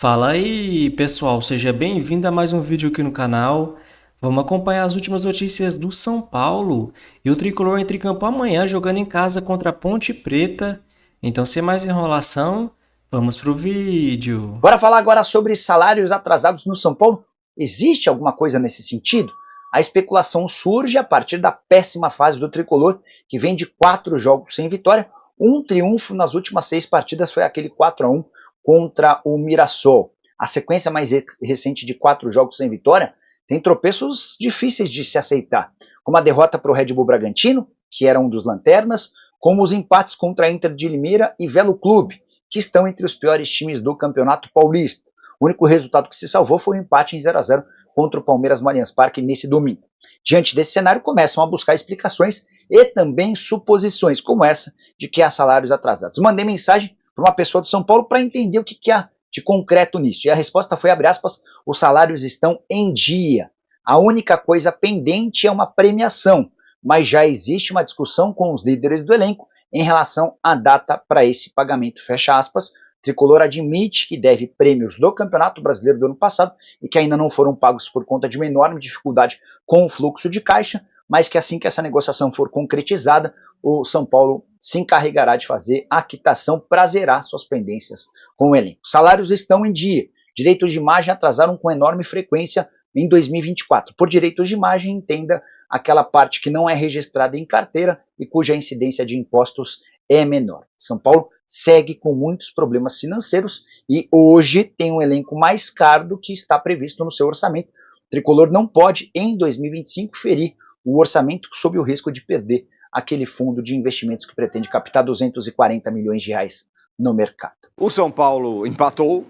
Fala aí, pessoal, seja bem-vindo a mais um vídeo aqui no canal. Vamos acompanhar as últimas notícias do São Paulo e o Tricolor entra em campo amanhã jogando em casa contra a Ponte Preta. Então, sem mais enrolação, vamos pro vídeo. Bora falar agora sobre salários atrasados no São Paulo. Existe alguma coisa nesse sentido? A especulação surge a partir da péssima fase do Tricolor, que vem de 4 jogos sem vitória. Um triunfo nas últimas 6 partidas foi aquele 4-1 contra o Mirassol. A sequência mais recente de 4 jogos sem vitória tem tropeços difíceis de se aceitar, como a derrota para o Red Bull Bragantino, que era um dos lanternas, como os empates contra a Inter de Limeira e Velo Clube, que estão entre os piores times do Campeonato Paulista. O único resultado que se salvou foi o empate em 0-0 contra o Palmeiras no Allianz Parque nesse domingo. Diante desse cenário, começam a buscar explicações e também suposições, como essa de que há salários atrasados. Mandei mensagem para uma pessoa do São Paulo para entender o que há de concreto nisso. E a resposta foi, abre aspas, os salários estão em dia. A única coisa pendente é uma premiação, mas já existe uma discussão com os líderes do elenco em relação à data para esse pagamento, fecha aspas. O Tricolor admite que deve prêmios do Campeonato Brasileiro do ano passado e que ainda não foram pagos por conta de uma enorme dificuldade com o fluxo de caixa, mas que assim que essa negociação for concretizada, o São Paulo se encarregará de fazer a quitação para zerar suas pendências com o elenco. Salários estão em dia. Direitos de imagem atrasaram com enorme frequência em 2024. Por direitos de imagem, entenda aquela parte que não é registrada em carteira e cuja incidência de impostos é menor. São Paulo segue com muitos problemas financeiros e hoje tem um elenco mais caro do que está previsto no seu orçamento. O Tricolor não pode, em 2025, ferir o orçamento sob o risco de perder aquele fundo de investimentos que pretende captar 240 milhões de reais no mercado. O São Paulo empatou.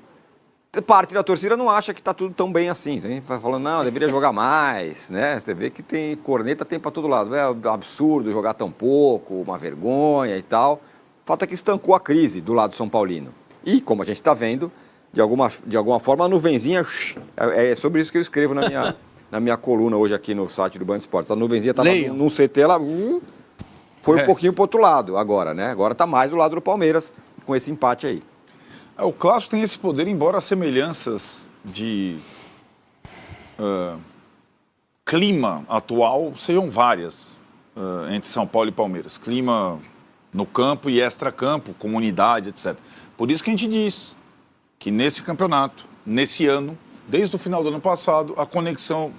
Parte da torcida não acha que está tudo tão bem assim. Tem gente vai falando, não, deveria jogar mais, né? Você vê que tem corneta, tem para todo lado. É um absurdo jogar tão pouco, uma vergonha e tal. O fato é que estancou a crise do lado são paulino. E, como a gente está vendo, de alguma forma, a nuvenzinha... É sobre isso que eu escrevo na minha coluna hoje aqui no site do Band Esportes. A nuvenzinha estava num CT, ela foi um pouquinho para o outro lado agora, né? Agora está mais do lado do Palmeiras com esse empate aí. O clássico tem esse poder, embora as semelhanças de clima atual sejam várias entre São Paulo e Palmeiras. Clima no campo e extracampo, comunidade, etc. Por isso que a gente diz que nesse campeonato, nesse ano, desde o final do ano passado, a conexão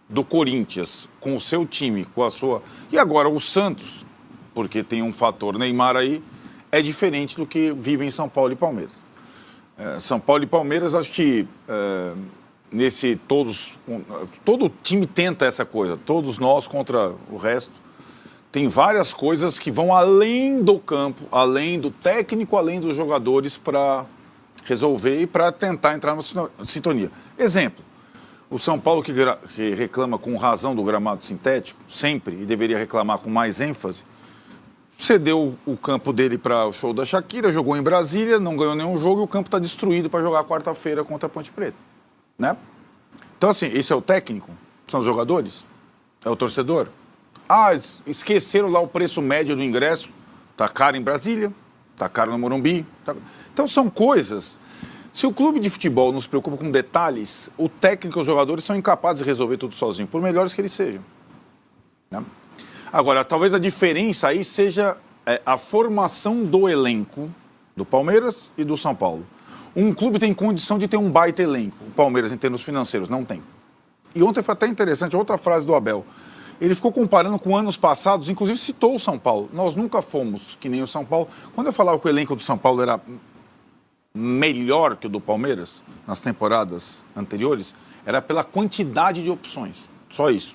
do Corinthians com o seu time, com a sua... E agora o Santos, porque tem um fator Neymar aí, é diferente do que vive em São Paulo e Palmeiras. São Paulo e Palmeiras, acho que todo time tenta essa coisa, todos nós contra o resto. Tem várias coisas que vão além do campo, além do técnico, além dos jogadores para resolver e para tentar entrar na sintonia. Exemplo, o São Paulo que reclama com razão do gramado sintético, sempre, e deveria reclamar com mais ênfase, cedeu o campo dele para o show da Shakira, jogou em Brasília, não ganhou nenhum jogo e o campo está destruído para jogar quarta-feira contra a Ponte Preta, né? Então, assim, esse é o técnico? São os jogadores? É o torcedor? Esqueceram lá o preço médio do ingresso, tá caro em Brasília, tá caro no Morumbi. Então, são coisas... Se o clube de futebol não se preocupa com detalhes, o técnico e os jogadores são incapazes de resolver tudo sozinho, por melhores que eles sejam, né? Agora, talvez a diferença aí seja a formação do elenco do Palmeiras e do São Paulo. Um clube tem condição de ter um baita elenco, o Palmeiras, em termos financeiros, não tem. E ontem foi até interessante, outra frase do Abel. Ele ficou comparando com anos passados, inclusive citou o São Paulo. Nós nunca fomos que nem o São Paulo. Quando eu falava que o elenco do São Paulo era melhor que o do Palmeiras, nas temporadas anteriores, era pela quantidade de opções. Só isso.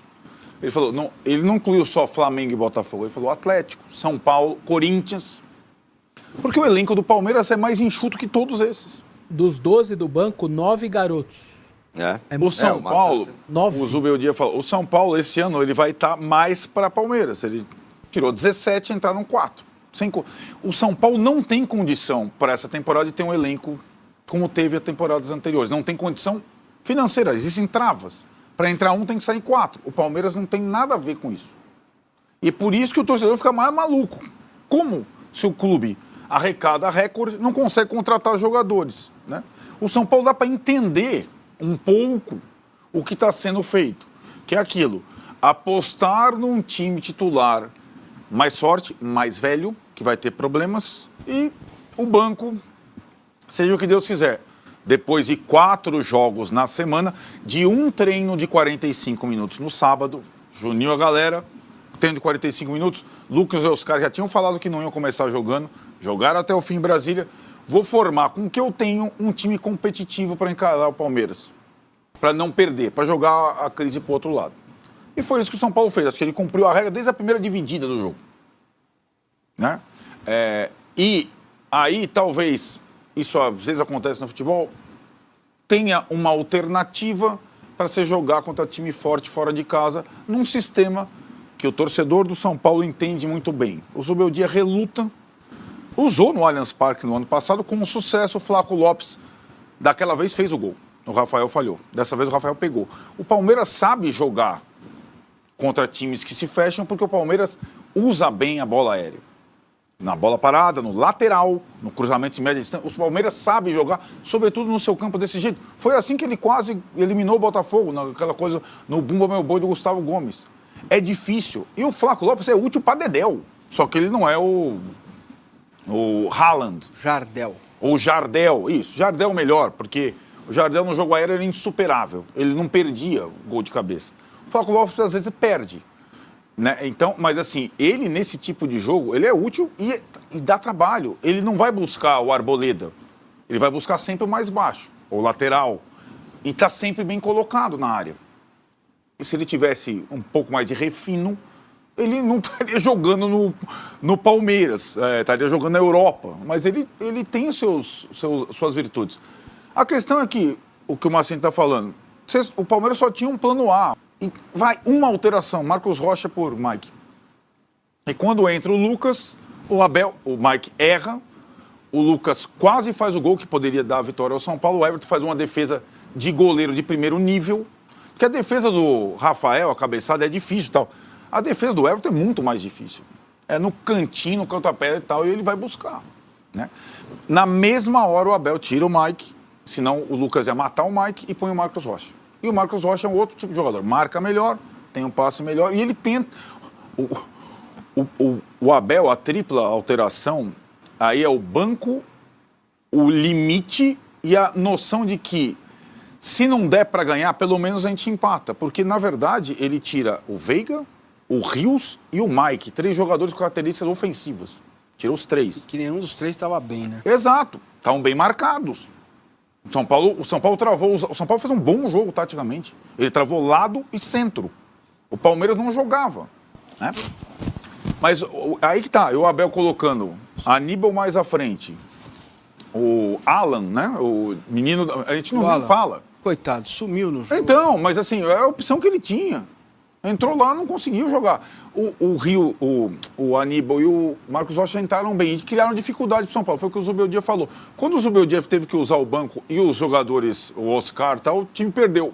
Ele falou, não, ele não incluiu só Flamengo e Botafogo, ele falou Atlético, São Paulo, Corinthians. Porque o elenco do Palmeiras é mais enxuto que todos esses. Dos 12 do banco, 9 garotos. O São Paulo, o Zubeldia falou, o São Paulo esse ano ele vai estar mais para Palmeiras. Ele tirou 17 e entraram 4. O São Paulo não tem condição para essa temporada de ter um elenco como teve as temporadas anteriores. Não tem condição financeira, existem travas. Para entrar um tem que sair 4. O Palmeiras não tem nada a ver com isso. E por isso que o torcedor fica mais maluco. Como se o clube arrecada recorde, não consegue contratar jogadores, né? O São Paulo dá para entender um pouco o que está sendo feito, que é aquilo, apostar num time titular mais forte, mais velho, que vai ter problemas, e o banco, seja o que Deus quiser. Depois de 4 jogos na semana, de um treino de 45 minutos no sábado, Juninho a galera, treino de 45 minutos, Lucas e Oscar já tinham falado que não iam começar jogando, jogaram até o fim em Brasília. Vou formar com que eu tenho um time competitivo para encarar o Palmeiras, para não perder, para jogar a crise para o outro lado. E foi isso que o São Paulo fez, acho que ele cumpriu a regra desde a primeira dividida do jogo. Né? E aí, talvez, isso às vezes acontece no futebol, tenha uma alternativa para você jogar contra time forte fora de casa, num sistema que o torcedor do São Paulo entende muito bem. O Zubeldia reluta, usou no Allianz Parque no ano passado com sucesso. O Flaco Lopes, daquela vez, fez o gol. O Rafael falhou. Dessa vez o Rafael pegou. O Palmeiras sabe jogar contra times que se fecham porque o Palmeiras usa bem a bola aérea. Na bola parada, no lateral, no cruzamento de média distância. O Palmeiras sabe jogar, sobretudo no seu campo desse jeito. Foi assim que ele quase eliminou o Botafogo, naquela coisa, no Bumba Meu Boi do Gustavo Gomes. É difícil. E o Flaco Lopes é útil para Dedéu. Só que ele não é o Haaland. Jardel. Ou Jardel. Isso, Jardel melhor, porque o Jardel no jogo aéreo era insuperável. Ele não perdia o gol de cabeça. O Flaco Lopes às vezes perde. Né? Então, mas assim, ele nesse tipo de jogo, ele é útil e dá trabalho. Ele não vai buscar o Arboleda. Ele vai buscar sempre o mais baixo, o lateral. E está sempre bem colocado na área. E se ele tivesse um pouco mais de refino, ele não estaria jogando no Palmeiras, estaria jogando na Europa. Mas ele tem suas virtudes. A questão é que, o que o Marcinho está falando, o Palmeiras só tinha um plano A. E vai uma alteração, Marcos Rocha por Mike. E quando entra o Lucas, o Mike erra, o Lucas quase faz o gol que poderia dar a vitória ao São Paulo, o Everton faz uma defesa de goleiro de primeiro nível, porque a defesa do Rafael, a cabeçada, é difícil e tal. A defesa do Everton é muito mais difícil. É no cantinho, no canto-pé e tal, e ele vai buscar. Né? Na mesma hora o Abel tira o Mike, senão o Lucas ia matar o Mike e põe o Marcos Rocha. E o Marcos Rocha é um outro tipo de jogador. Marca melhor, tem um passe melhor. E ele tenta... O Abel, a tripla alteração, aí é o banco, o limite e a noção de que se não der para ganhar, pelo menos a gente empata. Porque, na verdade, ele tira o Veiga, o Rios e o Mike. 3 jogadores com características ofensivas. Tira os 3. Que nenhum dos 3 estava bem, né? Exato. Estavam bem marcados. O São Paulo travou. O São Paulo fez um bom jogo taticamente. Ele travou lado e centro. O Palmeiras não jogava. Né? Mas aí que tá, o Abel colocando Aníbal mais à frente. O Alan, né? O menino. A gente não fala. Coitado, sumiu no jogo. Então, mas assim, é a opção que ele tinha. Entrou lá, não conseguiu jogar. O Rio, o Aníbal e o Marcos Rocha entraram bem e criaram dificuldade para o São Paulo. Foi o que o Zubeldia falou. Quando o Zubeldia teve que usar o banco e os jogadores, o Oscar e tal, o time perdeu.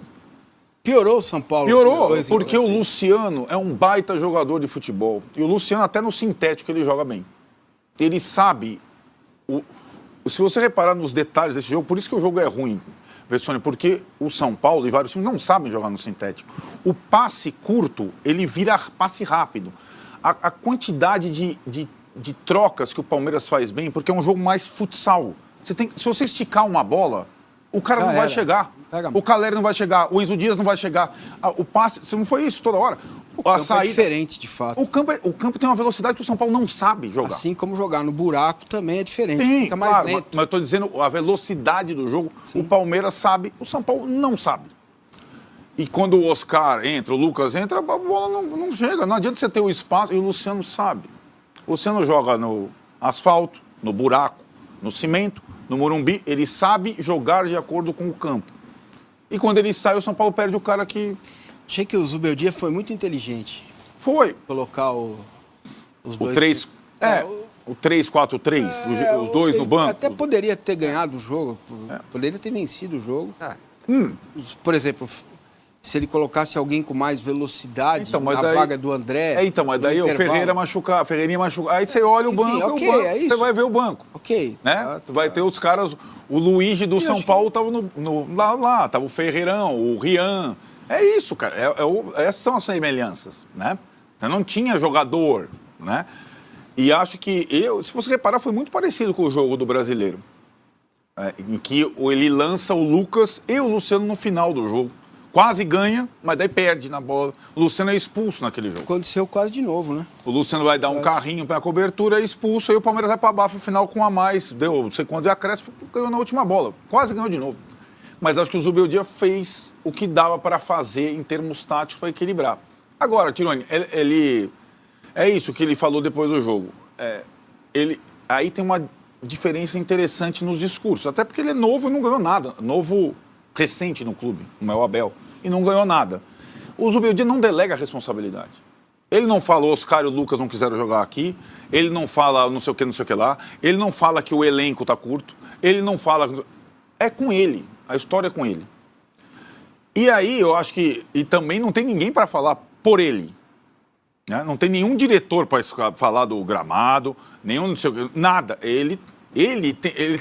Piorou o São Paulo. Piorou, porque o Luciano é um baita jogador de futebol. E o Luciano, até no sintético, ele joga bem. Ele sabe... Se você reparar nos detalhes desse jogo, por isso que o jogo é ruim, Vessone, porque o São Paulo e vários times não sabem jogar no sintético. O passe curto, ele vira passe rápido. A quantidade de trocas que o Palmeiras faz bem, porque é um jogo mais futsal. Se você esticar uma bola, o cara não vai chegar. O Caleri não vai chegar, o Enzo Dias não vai chegar. O passe, se não foi isso toda hora. O campo é diferente, de fato. O campo tem uma velocidade que o São Paulo não sabe jogar. Assim como jogar no buraco também é diferente. Sim, fica mais claro, lento. mas eu estou dizendo a velocidade do jogo. Sim. O Palmeiras sabe, o São Paulo não sabe. E quando o Oscar entra, o Lucas entra, a bola não chega. Não adianta você ter o espaço, e o Luciano sabe. O Luciano joga no asfalto, no buraco, no cimento, no Morumbi. Ele sabe jogar de acordo com o campo. E quando ele sai, o São Paulo perde o cara que... Achei que o Zubeldia foi muito inteligente. Foi. Colocar os dois... O 3-4-3, os dois no banco. Até poderia ter ganhado o jogo, poderia ter vencido o jogo. Por exemplo, se ele colocasse alguém com mais velocidade Então, mas na daí- vaga do André... Mas daí o Ferreirinha machucar. Aí você olha o Enfim, banco, ok, e o banco, é isso. você vai ver o banco. Ok. Né? tá, Tu vai ter os caras. O Luigi do São acho Paulo tava lá, tava o Ferreirão, o Rian. É isso, cara. Essas são as semelhanças, né? Você não tinha jogador, né? E acho que se você reparar, foi muito parecido com o jogo do Brasileiro. Em que ele lança o Lucas e o Luciano no final do jogo. Quase ganha, mas daí perde na bola. O Luciano é expulso naquele jogo. Aconteceu quase de novo, né? O Luciano vai dar um carrinho para a cobertura, é expulso, aí o Palmeiras vai para baixo no final com um a mais. Deu não sei quantos acréscimos, ganhou na última bola. Quase ganhou de novo. Mas acho que o Zubeldia fez o que dava para fazer em termos táticos para equilibrar. Agora, Tironi, ele é isso que ele falou depois do jogo. Aí tem uma diferença interessante nos discursos. Até porque ele é novo e não ganhou nada. Novo, recente no clube, como é o Abel. E não ganhou nada. O Zubeldia não delega a responsabilidade. Ele não fala, o Oscar e o Lucas não quiseram jogar aqui. Ele não fala não sei o que lá. Ele não fala que o elenco está curto. Ele não fala... É com ele. A história é com ele. E aí eu acho que... E também não tem ninguém para falar por ele. Né? Não tem nenhum diretor para falar do gramado, nenhum não sei o que, nada. Ele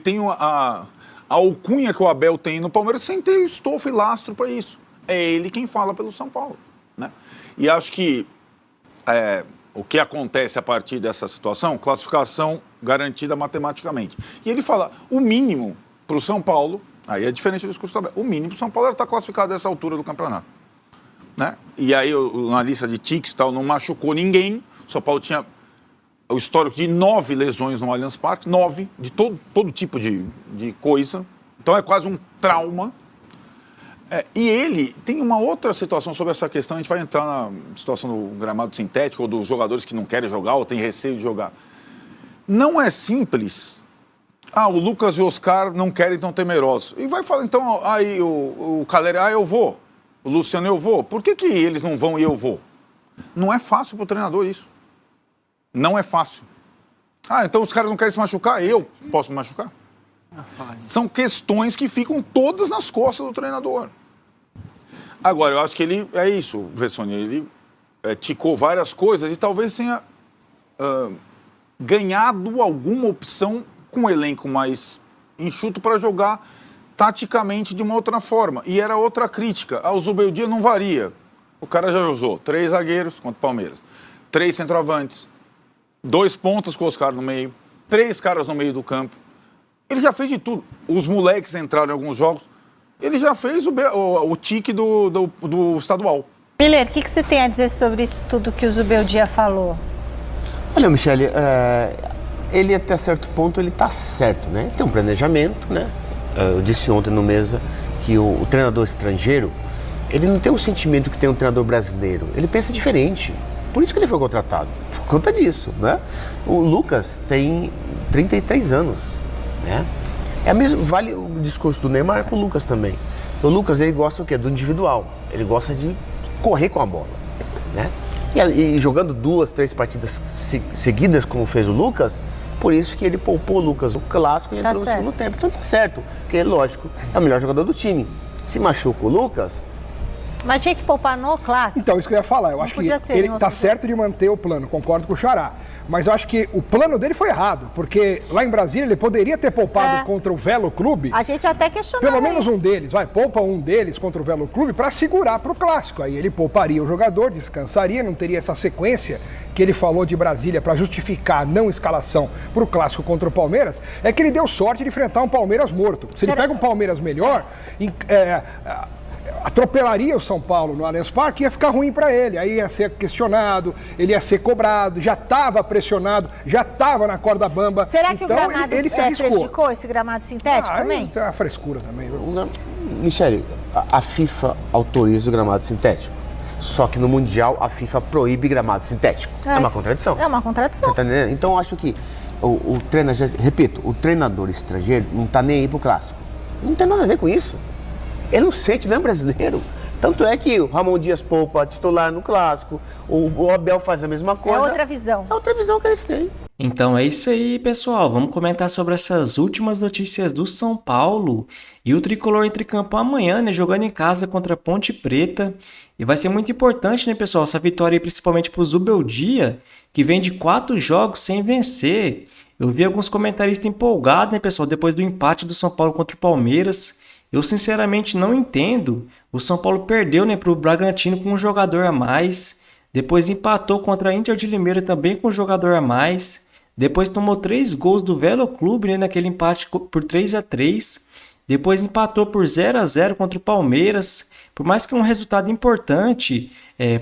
tem a alcunha que o Abel tem no Palmeiras sem ter estofo e lastro para isso. É ele quem fala pelo São Paulo. Né? E acho que o que acontece a partir dessa situação, classificação garantida matematicamente. E ele fala, o mínimo para o São Paulo, aí é diferente do discurso do Abel, o mínimo para o São Paulo era estar classificado a essa altura do campeonato. Né? E aí, na lista de tiques, tal, não machucou ninguém. O São Paulo tinha o histórico de 9 lesões no Allianz Parque, 9, de todo tipo de coisa. Então é quase um trauma. E ele tem uma outra situação sobre essa questão, a gente vai entrar na situação do gramado sintético, ou dos jogadores que não querem jogar, ou têm receio de jogar. Não é simples. O Lucas e o Oscar não querem, tão temerosos. E vai falar, então, aí o Calleri, eu vou. O Luciano, eu vou. Por que eles não vão e eu vou? Não é fácil para o treinador isso. Não é fácil. Então os caras não querem se machucar, eu posso me machucar? São questões que ficam todas nas costas do treinador. Agora, eu acho que ele é isso, Vessone, ele ticou várias coisas e talvez tenha ganhado alguma opção com um elenco mais enxuto para jogar taticamente de uma outra forma. E era outra crítica. O Zubeldia não varia. O cara já usou 3 zagueiros contra o Palmeiras, 3 centroavantes, 2 pontas com o Oscar no meio, 3 caras no meio do campo. Ele já fez de tudo. Os moleques entraram em alguns jogos. Ele já fez o tique do estadual. Miller, o que você tem a dizer sobre isso tudo que o Zubeldia falou? Olha, Michele, ele até certo ponto ele está certo, né? Ele tem um planejamento, né? Eu disse ontem no Mesa que o treinador estrangeiro, ele não tem o sentimento que tem um treinador brasileiro. Ele pensa diferente. Por isso que ele foi contratado. Por conta disso, né? O Lucas tem 33 anos, né? Vale o discurso do Neymar com o Lucas também. O Lucas, ele gosta o quê? Do individual. Ele gosta de correr com a bola, né? E jogando 2, 3 partidas seguidas, como fez o Lucas, por isso que ele poupou o Lucas, o clássico, e entrou no segundo tempo. Então tá certo, porque, lógico, é o melhor jogador do time. Se machuca o Lucas... Mas tinha que poupar no clássico. Então, isso que eu ia falar. Eu acho que ele tá certo de manter o plano, concordo com o Xará. Mas eu acho que o plano dele foi errado, porque lá em Brasília ele poderia ter poupado contra o Velo Clube. A gente até questionou. Pelo menos um deles, poupa um deles contra o Velo Clube para segurar para o clássico. Aí ele pouparia o jogador, descansaria, não teria essa sequência que ele falou de Brasília para justificar a não escalação para o clássico contra o Palmeiras. É que ele deu sorte de enfrentar um Palmeiras morto. Se ele pega um Palmeiras melhor, atropelaria o São Paulo no Allianz Parque, ia ficar ruim para ele. Aí ia ser questionado, ele ia ser cobrado, já estava pressionado, já estava na corda bamba. Será que então, o gramado ele se arriscou. prejudicou esse gramado sintético também? É a frescura também. Michele, a FIFA autoriza o gramado sintético. Só que no Mundial a FIFA proíbe gramado sintético. É uma contradição. É uma contradição. Você tá entendendo? Então eu acho que o treinador, repito, o treinador estrangeiro não está nem aí pro clássico. Não tem nada a ver com isso. Ele não sente, não é brasileiro. Tanto é que o Ramon Dias poupa titular no clássico, o Abel faz a mesma coisa. É outra visão. É outra visão que eles têm. Então é isso aí, pessoal. Vamos comentar sobre essas últimas notícias do São Paulo. E o Tricolor entra em campo amanhã, né, jogando em casa contra a Ponte Preta. E vai ser muito importante, né, pessoal, essa vitória aí, principalmente para o Zubeldia, que vem de 4 jogos sem vencer. Eu vi alguns comentaristas empolgados, né, pessoal, depois do empate do São Paulo contra o Palmeiras. Eu sinceramente não entendo. O São Paulo perdeu, né, para o Bragantino com um jogador a mais. Depois empatou contra a Inter de Limeira também com um jogador a mais. Depois tomou 3 gols do Velo Clube, né, naquele empate por 3-3. Depois empatou por 0-0 contra o Palmeiras. Por mais que é um resultado importante,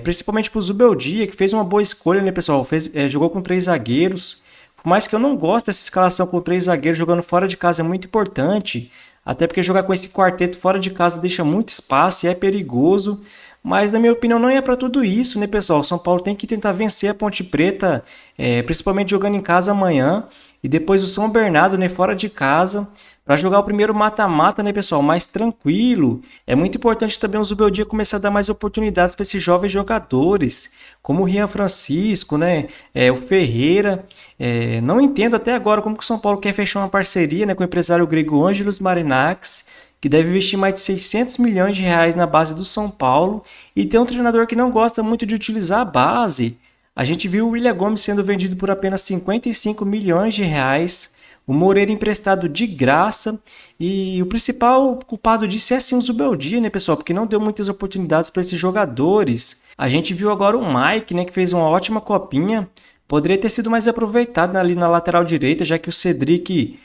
principalmente para o Zubeldia, que fez uma boa escolha, né, pessoal? Jogou com 3 zagueiros. Por mais que eu não goste dessa escalação com 3 zagueiros jogando fora de casa é muito importante. Até porque jogar com esse quarteto fora de casa deixa muito espaço e é perigoso. Mas, na minha opinião, não é para tudo isso, né, pessoal? O São Paulo tem que tentar vencer a Ponte Preta, principalmente jogando em casa amanhã. E depois o São Bernardo, né, fora de casa, para jogar o primeiro mata-mata, né, pessoal? Mais tranquilo. É muito importante também o Zubeldia começar a dar mais oportunidades para esses jovens jogadores, como o Rian Francisco, né, o Ferreira. Não entendo até agora como que o São Paulo quer fechar uma parceria, né, com o empresário grego Ângelos Marinax, que deve investir mais de 600 milhões de reais na base do São Paulo, e tem um treinador que não gosta muito de utilizar a base. A gente viu o William Gomes sendo vendido por apenas 55 milhões de reais, o Moreira emprestado de graça, e o principal culpado disso é sim o Zubeldia, né, pessoal, porque não deu muitas oportunidades para esses jogadores. A gente viu agora o Mike, né, que fez uma ótima copinha, poderia ter sido mais aproveitado ali na lateral direita, já que o Cedric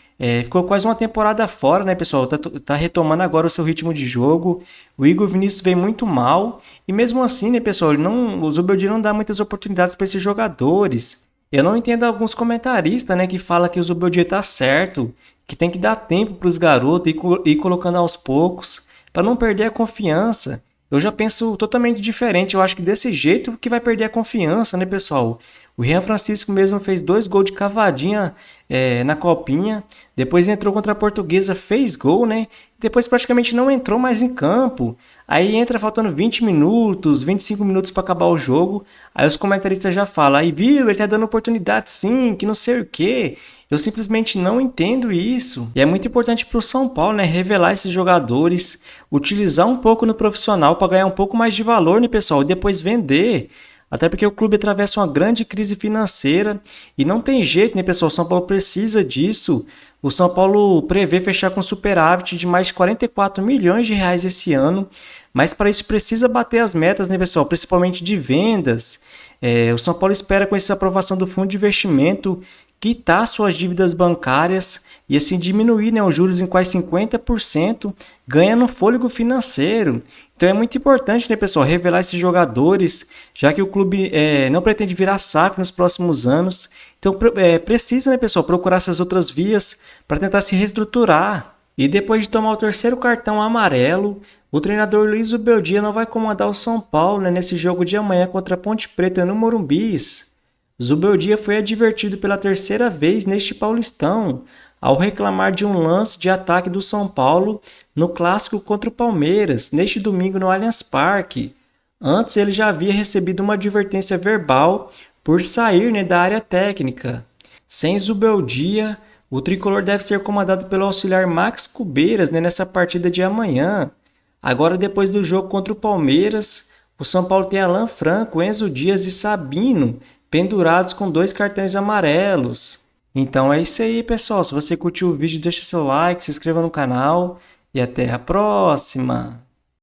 ficou quase uma temporada fora, né, pessoal? Tá retomando agora o seu ritmo de jogo. O Igor Vinícius vem muito mal. E mesmo assim, né, pessoal, o Zubeldia não dá muitas oportunidades para esses jogadores. Eu não entendo alguns comentaristas, né, que falam que o Zubeldia tá certo, que tem que dar tempo para os garotos e ir colocando aos poucos, para não perder a confiança. Eu já penso totalmente diferente. Eu acho que desse jeito que vai perder a confiança, né, pessoal? O Rian Francisco mesmo fez 2 gols de cavadinha na copinha. Depois entrou contra a Portuguesa, fez gol, né? Depois praticamente não entrou mais em campo. Aí entra faltando 20 minutos, 25 minutos para acabar o jogo. Aí os comentaristas já falam, aí viu, ele tá dando oportunidade sim, que não sei o quê. Eu simplesmente não entendo isso. E é muito importante para o São Paulo, né, revelar esses jogadores, utilizar um pouco no profissional para ganhar um pouco mais de valor, né, pessoal, e depois vender. Até porque o clube atravessa uma grande crise financeira e não tem jeito, né, pessoal? O São Paulo precisa disso. O São Paulo prevê fechar com superávit de mais de 44 milhões de reais esse ano, mas para isso precisa bater as metas, né, pessoal? Principalmente de vendas. O São Paulo espera, com essa aprovação do fundo de investimento, quitar suas dívidas bancárias e assim diminuir, né, os juros em quase 50%, ganhando fôlego financeiro. Então é muito importante, né, pessoal, revelar esses jogadores, já que o clube não pretende virar SAF nos próximos anos. Então precisa, né, pessoal, procurar essas outras vias para tentar se reestruturar. E depois de tomar o 3º cartão amarelo, o treinador Luiz Zubeldia não vai comandar o São Paulo, né, nesse jogo de amanhã contra a Ponte Preta no Morumbis. Zubeldia foi advertido pela 3ª vez neste Paulistão, ao reclamar de um lance de ataque do São Paulo no clássico contra o Palmeiras, neste domingo no Allianz Parque. Antes ele já havia recebido uma advertência verbal por sair, né, da área técnica. Sem Zubeldia, o tricolor deve ser comandado pelo auxiliar Max Cubeiras, né, nessa partida de amanhã. Agora, depois do jogo contra o Palmeiras, o São Paulo tem Alan Franco, Enzo Dias e Sabino pendurados com 2 cartões amarelos. Então é isso aí, pessoal. Se você curtiu o vídeo, deixa seu like, se inscreva no canal e até a próxima!